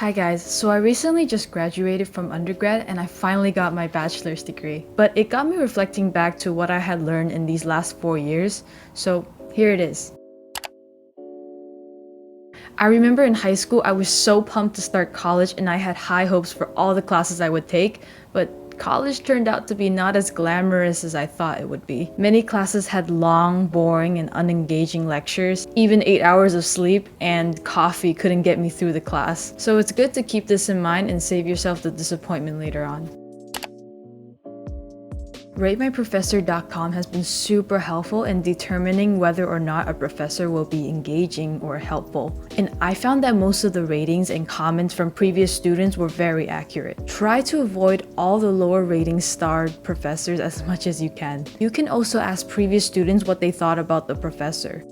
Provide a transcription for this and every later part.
Hi guys, so I recently just graduated from undergrad and I finally got my bachelor's degree. But it got me reflecting back to what I had learned in these last 4 years, so here it is. I remember in high school I was so pumped to start college and I had high hopes for all the classes I would take, but college turned out to be not as glamorous as I thought it would be. Many classes had long, boring, and unengaging lectures. Even 8 hours of sleep and coffee couldn't get me through the class. So it's good to keep this in mind and save yourself the disappointment later on. RateMyProfessor.com has been super helpful in determining whether or not a professor will be engaging or helpful. And I found that most of the ratings and comments from previous students were very accurate. Try to avoid all the lower rating starred professors as much as you can. You can also ask previous students what they thought about the professor.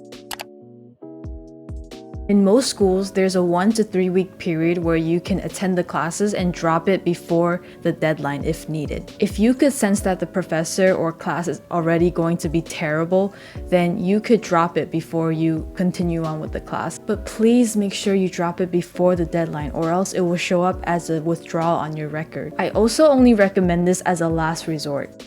In most schools, there's a 1 to 3 week period where you can attend the classes and drop it before the deadline if needed. If you could sense that the professor or class is already going to be terrible, then you could drop it before you continue on with the class. But please make sure you drop it before the deadline or else it will show up as a withdrawal on your record. I also only recommend this as a last resort.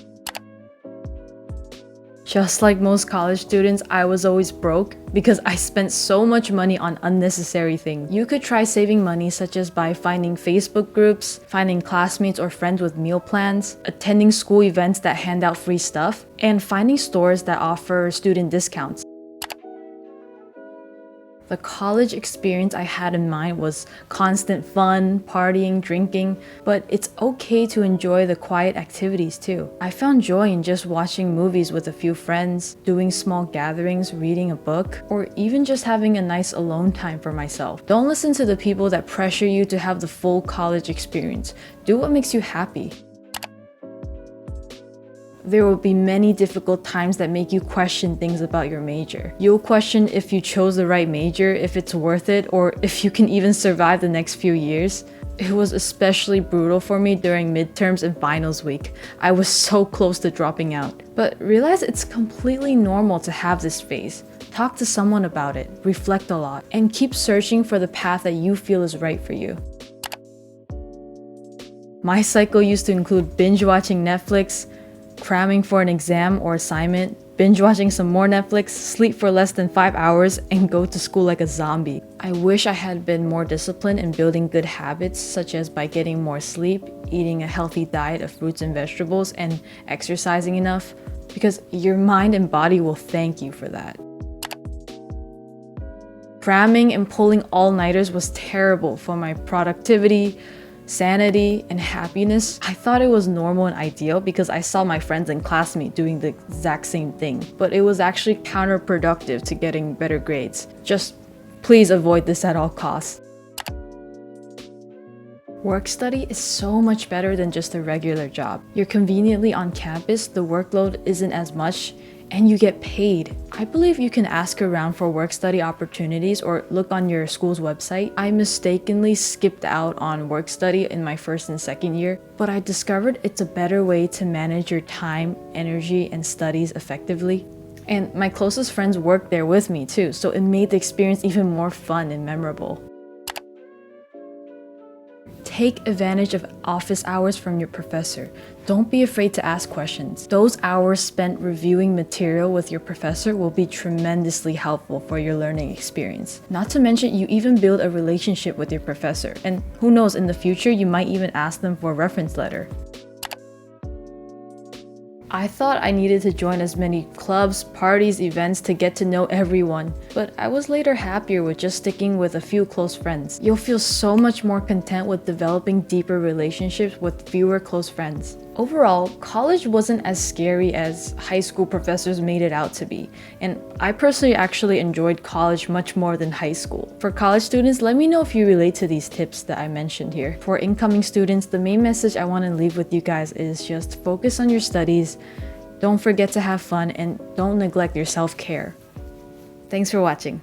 Just like most college students, I was always broke because I spent so much money on unnecessary things. You could try saving money such as by finding Facebook groups, finding classmates or friends with meal plans, attending school events that hand out free stuff, and finding stores that offer student discounts. The college experience I had in mind was constant fun, partying, drinking, but it's okay to enjoy the quiet activities too. I found joy in just watching movies with a few friends, doing small gatherings, reading a book, or even just having a nice alone time for myself. Don't listen to the people that pressure you to have the full college experience. Do what makes you happy. There will be many difficult times that make you question things about your major. You'll question if you chose the right major, if it's worth it, or if you can even survive the next few years. It was especially brutal for me during midterms and finals week. I was so close to dropping out. But realize it's completely normal to have this phase. Talk to someone about it, reflect a lot, and keep searching for the path that you feel is right for you. My cycle used to include binge watching Netflix, cramming for an exam or assignment, binge watching some more Netflix, sleep for less than 5 hours, and go to school like a zombie. I wish I had been more disciplined in building good habits such as by getting more sleep, eating a healthy diet of fruits and vegetables, and exercising enough, because your mind and body will thank you for that. Cramming and pulling all-nighters was terrible for my productivity, sanity, and happiness. I thought it was normal and ideal because I saw my friends and classmates doing the exact same thing, but it was actually counterproductive to getting better grades. Just please avoid this at all costs. Work study is so much better than just a regular job. You're conveniently on campus, the workload isn't as much, and you get paid. I believe you can ask around for work study opportunities or look on your school's website. I mistakenly skipped out on work study in my first and second year, but I discovered it's a better way to manage your time, energy, and studies effectively. And my closest friends worked there with me too, so it made the experience even more fun and memorable. Take advantage of office hours from your professor. Don't be afraid to ask questions. Those hours spent reviewing material with your professor will be tremendously helpful for your learning experience. Not to mention, you even build a relationship with your professor. And who knows, in the future, you might even ask them for a reference letter. I thought I needed to join as many clubs, parties, events to get to know everyone, but I was later happier with just sticking with a few close friends. You'll feel so much more content with developing deeper relationships with fewer close friends. Overall, college wasn't as scary as high school professors made it out to be, and I personally actually enjoyed college much more than high school. For college students, let me know if you relate to these tips that I mentioned here. For incoming students, the main message I want to leave with you guys is just focus on your studies, don't forget to have fun, and don't neglect your self-care. Thanks for watching.